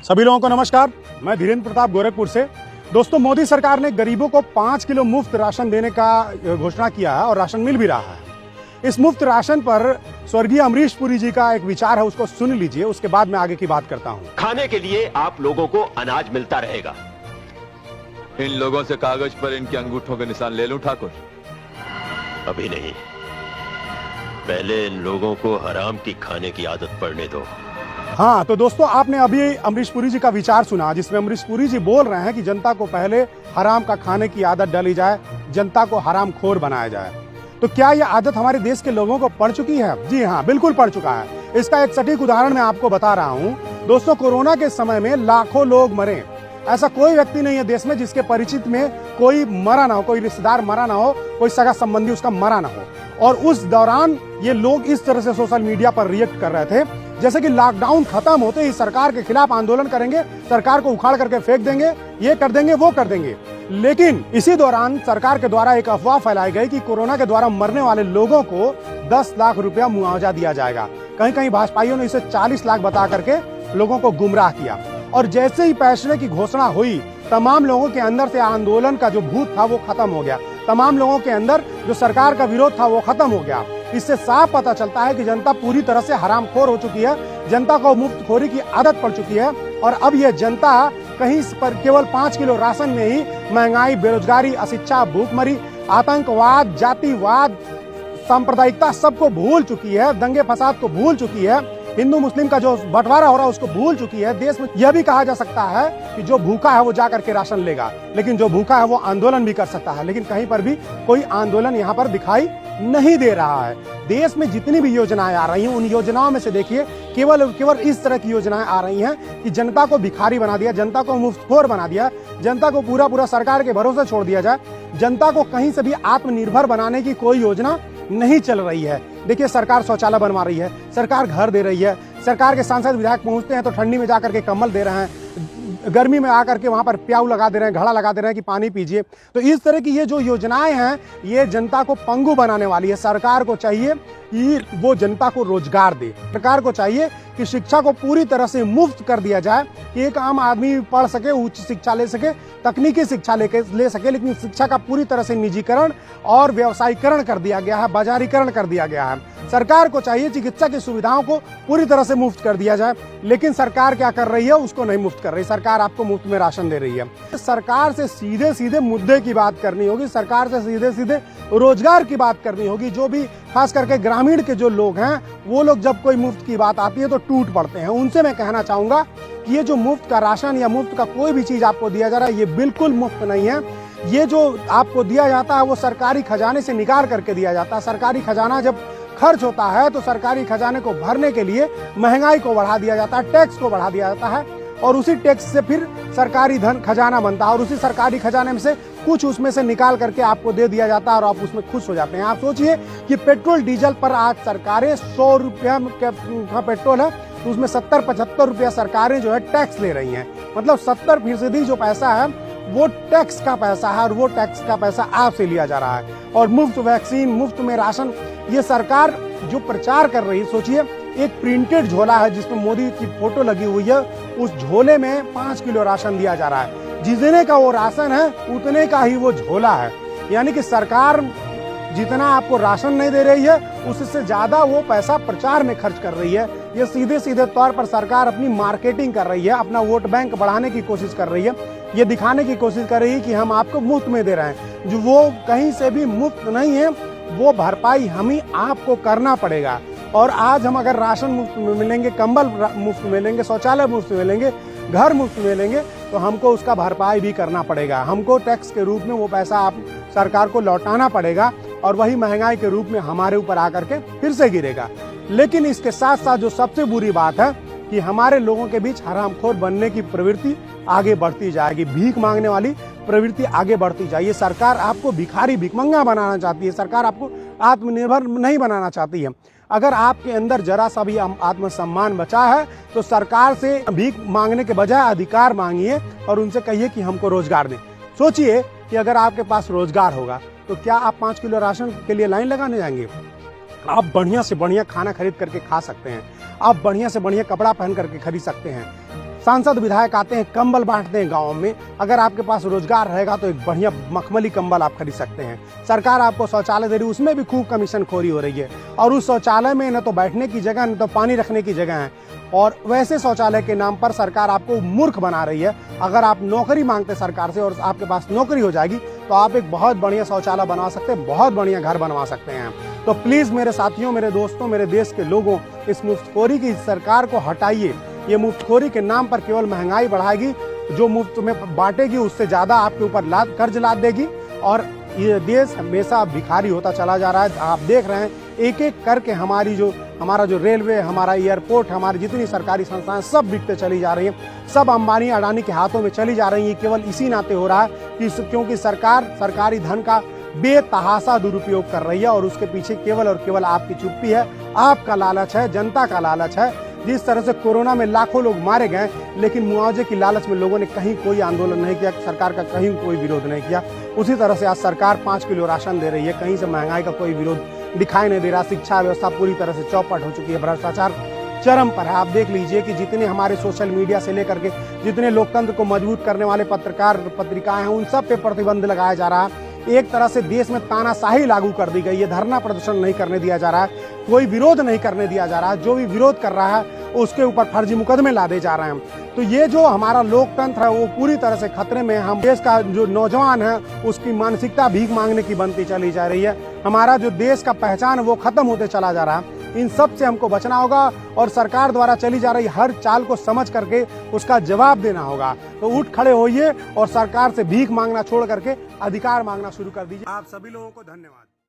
सभी लोगों को नमस्कार। मैं धीरेन्द्र प्रताप गोरखपुर से। दोस्तों, मोदी सरकार ने गरीबों को 5 किलो मुफ्त राशन देने का घोषणा किया है और राशन मिल भी रहा है। इस मुफ्त राशन पर स्वर्गीय अमरीश पुरी जी का एक विचार है, उसको सुन लीजिए, उसके बाद मैं आगे की बात करता हूँ। खाने के लिए आप लोगों को अनाज मिलता रहेगा। इन लोगों से कागज पर इनके अंगूठों के निशान ले लूं ठाकुर? अभी नहीं, पहले इन लोगों को हराम की खाने की आदत पड़ने दो। हाँ, तो दोस्तों, आपने अभी अमरीश पुरी जी का विचार सुना, जिसमें अमरीश पुरी जी बोल रहे हैं कि जनता को पहले हराम का खाने की आदत डाली जाए, जनता को हराम खोर बनाया जाए। तो क्या यह आदत हमारे देश के लोगों को पड़ चुकी है? जी हाँ, बिल्कुल पड़ चुका है। इसका एक सटीक उदाहरण मैं आपको बता रहा हूँ। दोस्तों, कोरोना के समय में लाखों लोग मरे। ऐसा कोई व्यक्ति नहीं है देश में जिसके परिचित में कोई मरा ना हो, कोई रिश्तेदार मरा ना हो, कोई सगा संबंधी उसका मरा ना हो। और उस दौरान ये लोग इस तरह से सोशल मीडिया पर रिएक्ट कर रहे थे जैसे कि लॉकडाउन खत्म होते ही सरकार के खिलाफ आंदोलन करेंगे, सरकार को उखाड़ करके फेंक देंगे, ये कर देंगे, वो कर देंगे। लेकिन इसी दौरान सरकार के द्वारा एक अफवाह फैलाई गई कि कोरोना के द्वारा मरने वाले लोगों को 10 लाख रुपया मुआवजा दिया जाएगा। कहीं कहीं भाजपाइयों ने इसे 40 लाख बता करके लोगों को गुमराह किया। और जैसे ही फैसले की घोषणा हुई, तमाम लोगों के अंदर से आंदोलन का जो भूत था वो खत्म हो गया। तमाम लोगों के अंदर जो सरकार का विरोध था वो खत्म हो गया। इससे साफ पता चलता है कि जनता पूरी तरह से हरामखोर हो चुकी है, जनता को मुफ्तखोरी की आदत पड़ चुकी है। और अब यह जनता कहीं पर केवल 5 किलो राशन में ही महंगाई, बेरोजगारी, अशिक्षा, भूखमरी, आतंकवाद, जातिवाद, सांप्रदायिकता सबको भूल चुकी है, दंगे फसाद को भूल चुकी है, हिंदू मुस्लिम का जो बंटवारा हो रहा है उसको भूल चुकी है। देश में यह भी कहा जा सकता है कि जो भूखा है वो जा करके राशन लेगा, लेकिन जो भूखा है वो आंदोलन भी कर सकता है। लेकिन कहीं पर भी कोई आंदोलन यहाँ पर दिखाई नहीं दे रहा है। देश में जितनी भी योजनाएं आ रही हैं, उन योजनाओं में से देखिए केवल इस तरह की योजनाएं आ रही हैं कि जनता को भिखारी बना दिया, जनता को मुफ्तखोर बना दिया, जनता को पूरा सरकार के भरोसे छोड़ दिया जाए। जनता को कहीं से भी आत्मनिर्भर बनाने की कोई योजना नहीं चल रही है। देखिए, सरकार शौचालय बनवा रही है, सरकार घर दे रही है, सरकार के सांसद विधायक पहुंचते हैं तो ठंडी में जाकर के कंबल दे रहे हैं, गर्मी में आकर के वहां पर प्याऊ लगा दे रहे हैं, घड़ा लगा दे रहे हैं कि पानी पीजिए। तो इस तरह की ये जो योजनाएं हैं, ये जनता को पंगु बनाने वाली है। सरकार को चाहिए कि वो जनता को रोजगार दे। सरकार को चाहिए कि शिक्षा को पूरी तरह से मुफ्त कर दिया जाए, कि एक आम आदमी पढ़ सके, उच्च शिक्षा ले सके, तकनीकी शिक्षा ले सके। लेकिन शिक्षा का पूरी तरह से निजीकरण और व्यवसायीकरण कर दिया गया है, बाजारीकरण कर दिया गया है। सरकार को चाहिए चिकित्सा की सुविधाओं को पूरी तरह से मुफ्त कर दिया जाए, लेकिन सरकार क्या कर रही है? उसको नहीं मुफ्त कर रही। सरकार आपको मुफ्त में राशन दे रही है। सरकार से सीधे सीधे मुद्दे की बात करनी होगी, सरकार से सीधे सीधे रोजगार की बात करनी होगी। जो भी खास करके ग्रामीण के जो लोग हैं, वो लोग जब कोई मुफ्त की बात आती है तो टूट पड़ते हैं। उनसे मैं कहना चाहूंगा कि ये जो मुफ्त का राशन या मुफ्त का कोई भी चीज आपको दिया जा रहा है, ये बिल्कुल मुफ्त नहीं है। ये जो आपको दिया जाता है वो सरकारी खजाने से निकाल करके दिया जाता है। सरकारी खजाना जब खर्च होता है तो सरकारी खजाने को भरने के लिए महंगाई को बढ़ा दिया जाता है, टैक्स को बढ़ा दिया जाता है, और उसी टैक्स से फिर सरकारी धन खजाना बनता है, और उसी सरकारी खजाने में से कुछ उसमें से निकाल करके आपको दे दिया जाता है और आप उसमें खुश हो जाते हैं। आप सोचिए कि पेट्रोल डीजल पर आज सरकारें 100 रुपया का पेट्रोल है तो उसमें 70-75 रुपया सरकारें जो है टैक्स ले रही हैं। मतलब 70% जो पैसा है वो टैक्स का पैसा है, और वो टैक्स का पैसा आपसे लिया जा रहा है। और मुफ्त वैक्सीन, मुफ्त में राशन, ये सरकार जो प्रचार कर रही है, सोचिए एक प्रिंटेड झोला है जिसमें मोदी की फोटो लगी हुई है, उस झोले में 5 किलो राशन दिया जा रहा है। जितने का वो राशन है उतने का ही वो झोला है। यानी कि सरकार जितना आपको राशन नहीं दे रही है, उससे ज्यादा वो पैसा प्रचार में खर्च कर रही है। ये सीधे सीधे तौर पर सरकार अपनी मार्केटिंग कर रही है, अपना वोट बैंक बढ़ाने की कोशिश कर रही है। ये दिखाने की कोशिश कर रही है कि हम आपको मुफ्त में दे रहे हैं, जो वो कहीं से भी मुफ्त नहीं है। वो भरपाई हम ही आपको करना पड़ेगा। और आज हम अगर राशन मुफ्त में मिलेंगे, कंबल मुफ्त मिलेंगे, शौचालय मुफ्त मिलेंगे, घर मुफ्त मिलेंगे, तो हमको उसका भरपाई भी करना पड़ेगा। हमको टैक्स के रूप में वो पैसा आप सरकार को लौटाना पड़ेगा, और वही महंगाई के रूप में हमारे ऊपर आकर के फिर से गिरेगा। लेकिन इसके साथ साथ जो सबसे बुरी बात है कि हमारे लोगों के बीच हरामखोर बनने की प्रवृत्ति आगे बढ़ती जाएगी, भीख मांगने वाली प्रवृत्ति आगे बढ़ती जाएगी। सरकार आपको भिखारी, भिखमंगा बनाना चाहती है, सरकार आपको आत्मनिर्भर नहीं बनाना चाहती है। अगर आपके अंदर जरा सा भी आत्मसम्मान बचा है तो सरकार से भीख मांगने के बजाय अधिकार मांगिए और उनसे कहिए कि हमको रोजगार दें। सोचिए कि अगर आपके पास रोजगार होगा तो क्या आप 5 किलो राशन के लिए लाइन लगाने जाएंगे? आप बढ़िया से बढ़िया खाना खरीद करके खा सकते हैं, आप बढ़िया से बढ़िया कपड़ा पहन करके खरीद सकते हैं। सांसद विधायक आते हैं, कंबल बांटते हैं गाँव में। अगर आपके पास रोजगार रहेगा तो एक बढ़िया मखमली कंबल आप खरीद सकते हैं। सरकार आपको शौचालय दे रही है, उसमें भी खूब कमीशन खोरी हो रही है। और उस शौचालय में न तो बैठने की जगह, न तो पानी रखने की जगह है। और वैसे शौचालय के नाम पर सरकार आपको मूर्ख बना रही है। अगर आप नौकरी मांगते सरकार से और आपके पास नौकरी हो जाएगी तो आप एक बहुत बढ़िया शौचालय बनवा सकते हैं, बहुत बढ़िया घर बनवा सकते हैं। तो प्लीज मेरे साथियों, मेरे दोस्तों, मेरे देश के लोगों, इस मुफ्तखोरी की सरकार को हटाइए। ये मुफ्तखोरी के नाम पर केवल महंगाई बढ़ाएगी, जो मुफ्त में बांटेगी उससे ज्यादा आपके ऊपर कर्ज लाद देगी और ये देश हमेशा भिखारी होता चला जा रहा है। आप देख रहे हैं एक एक करके हमारा जो रेलवे, हमारा एयरपोर्ट, हमारी जितनी सरकारी संस्थाएं सब बिकते चली जा रही हैं, सब अंबानी अडानी के हाथों में चली जा रही हैं। केवल इसी नाते हो रहा है कि क्योंकि सरकार सरकारी धन का बेतहाशा दुरुपयोग कर रही है और उसके पीछे केवल और केवल आपकी चुप्पी है, आपका लालच है, जनता का लालच है। जिस तरह से कोरोना में लाखों लोग मारे गए, लेकिन मुआवजे की लालच में लोगों ने कहीं कोई आंदोलन नहीं किया, सरकार का कहीं कोई विरोध नहीं किया। उसी तरह से आज सरकार 5 किलो राशन दे रही है, कहीं से महंगाई का कोई विरोध दिखाई नहीं दे रहा। शिक्षा व्यवस्था पूरी तरह से चौपट हो चुकी है, भ्रष्टाचार चरम पर है। आप देख लीजिए कि जितने हमारे सोशल मीडिया से लेकर के जितने लोकतंत्र को मजबूत करने वाले पत्रकार पत्रिकाएं हैं, उन सब पे प्रतिबंध लगाया जा रहा है। एक तरह से देश में तानाशाही लागू कर दी गई है, धरना प्रदर्शन नहीं करने दिया जा रहा है, कोई विरोध नहीं करने दिया जा रहा है। जो भी विरोध कर रहा है उसके ऊपर फर्जी मुकदमे लादे जा रहे हैं। तो ये जो हमारा लोकतंत्र है वो पूरी तरह से खतरे में। हम देश का जो नौजवान है उसकी मानसिकता भीख मांगने की बनती चली जा रही है। हमारा जो देश का पहचान है वो खत्म होते चला जा रहा है। इन सब से हमको बचना होगा और सरकार द्वारा चली जा रही हर चाल को समझ करके उसका जवाब देना होगा। तो उठ खड़े होइए और सरकार से भीख मांगना छोड़ करके अधिकार मांगना शुरू कर दीजिए। आप सभी लोगों को धन्यवाद।